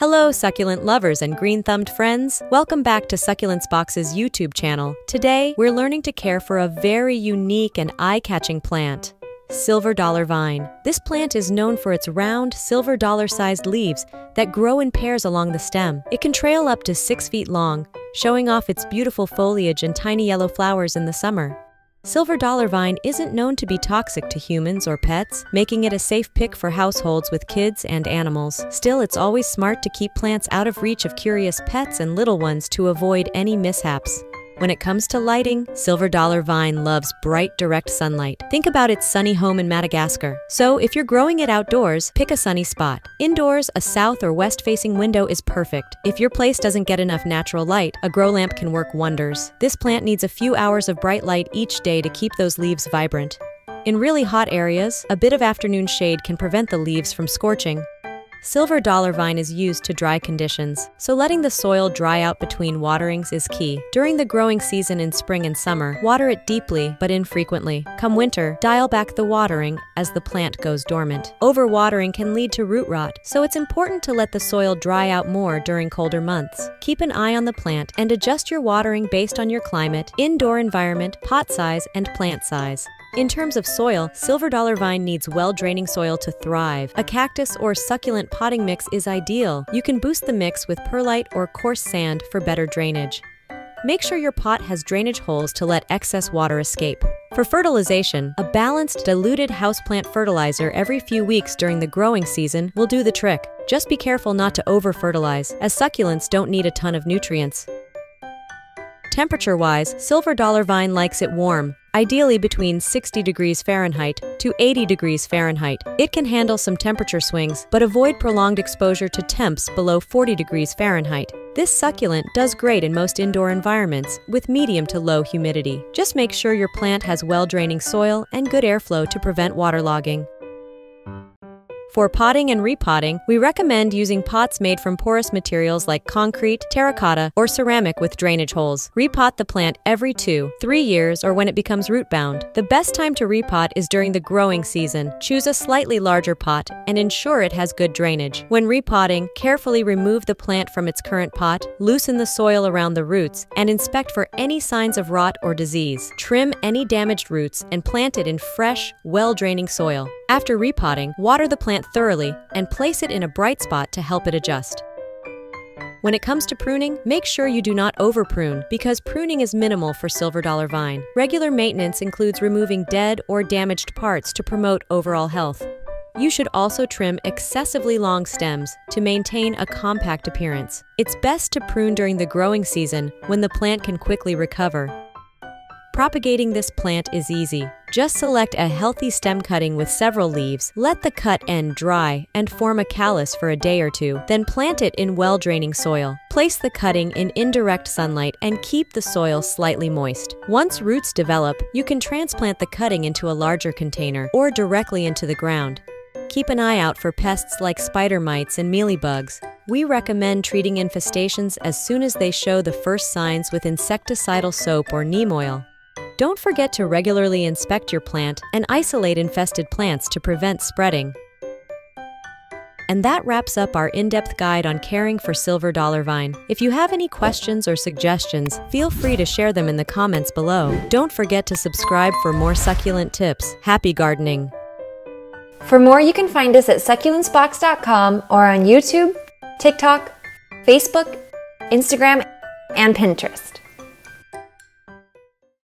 Hello, succulent lovers and green-thumbed friends. Welcome back to Succulents Box's YouTube channel. Today, we're learning to care for a very unique and eye-catching plant, silver dollar vine. This plant is known for its round, silver dollar-sized leaves that grow in pairs along the stem. It can trail up to 6 feet long, showing off its beautiful foliage and tiny yellow flowers in the summer. Silver dollar vine isn't known to be toxic to humans or pets, making it a safe pick for households with kids and animals. Still, it's always smart to keep plants out of reach of curious pets and little ones to avoid any mishaps. When it comes to lighting, silver dollar vine loves bright, direct sunlight. Think about its sunny home in Madagascar. So, if you're growing it outdoors, pick a sunny spot. Indoors, a south or west-facing window is perfect. If your place doesn't get enough natural light, a grow lamp can work wonders. This plant needs a few hours of bright light each day to keep those leaves vibrant. In really hot areas, a bit of afternoon shade can prevent the leaves from scorching. Silver dollar vine is used to dry conditions, so letting the soil dry out between waterings is key. During the growing season in spring and summer, water it deeply but infrequently. Come winter, dial back the watering as the plant goes dormant. Overwatering can lead to root rot, so it's important to let the soil dry out more during colder months. Keep an eye on the plant and adjust your watering based on your climate, indoor environment, pot size, and plant size. In terms of soil, silver dollar vine needs well-draining soil to thrive. A cactus or succulent potting mix is ideal. You can boost the mix with perlite or coarse sand for better drainage. Make sure your pot has drainage holes to let excess water escape. For fertilization, a balanced, diluted houseplant fertilizer every few weeks during the growing season will do the trick. Just be careful not to over-fertilize, as succulents don't need a ton of nutrients. Temperature-wise, silver dollar vine likes it warm, ideally between 60 degrees Fahrenheit to 80 degrees Fahrenheit. It can handle some temperature swings, but avoid prolonged exposure to temps below 40 degrees Fahrenheit. This succulent does great in most indoor environments with medium to low humidity. Just make sure your plant has well-draining soil and good airflow to prevent waterlogging. For potting and repotting, we recommend using pots made from porous materials like concrete, terracotta, or ceramic with drainage holes. Repot the plant every 2-3 years or when it becomes root-bound. The best time to repot is during the growing season. Choose a slightly larger pot and ensure it has good drainage. When repotting, carefully remove the plant from its current pot, loosen the soil around the roots, and inspect for any signs of rot or disease. Trim any damaged roots and plant it in fresh, well-draining soil. After repotting, water the plant thoroughly and place it in a bright spot to help it adjust. When it comes to pruning, make sure you do not over-prune because pruning is minimal for silver dollar vine. Regular maintenance includes removing dead or damaged parts to promote overall health. You should also trim excessively long stems to maintain a compact appearance. It's best to prune during the growing season when the plant can quickly recover. Propagating this plant is easy. Just select a healthy stem cutting with several leaves, let the cut end dry and form a callus for a day or two, then plant it in well-draining soil. Place the cutting in indirect sunlight and keep the soil slightly moist. Once roots develop, you can transplant the cutting into a larger container or directly into the ground. Keep an eye out for pests like spider mites and mealybugs. We recommend treating infestations as soon as they show the first signs with insecticidal soap or neem oil. Don't forget to regularly inspect your plant and isolate infested plants to prevent spreading. And that wraps up our in-depth guide on caring for silver dollar vine. If you have any questions or suggestions, feel free to share them in the comments below. Don't forget to subscribe for more succulent tips. Happy gardening! For more, you can find us at succulentsbox.com or on YouTube, TikTok, Facebook, Instagram, and Pinterest.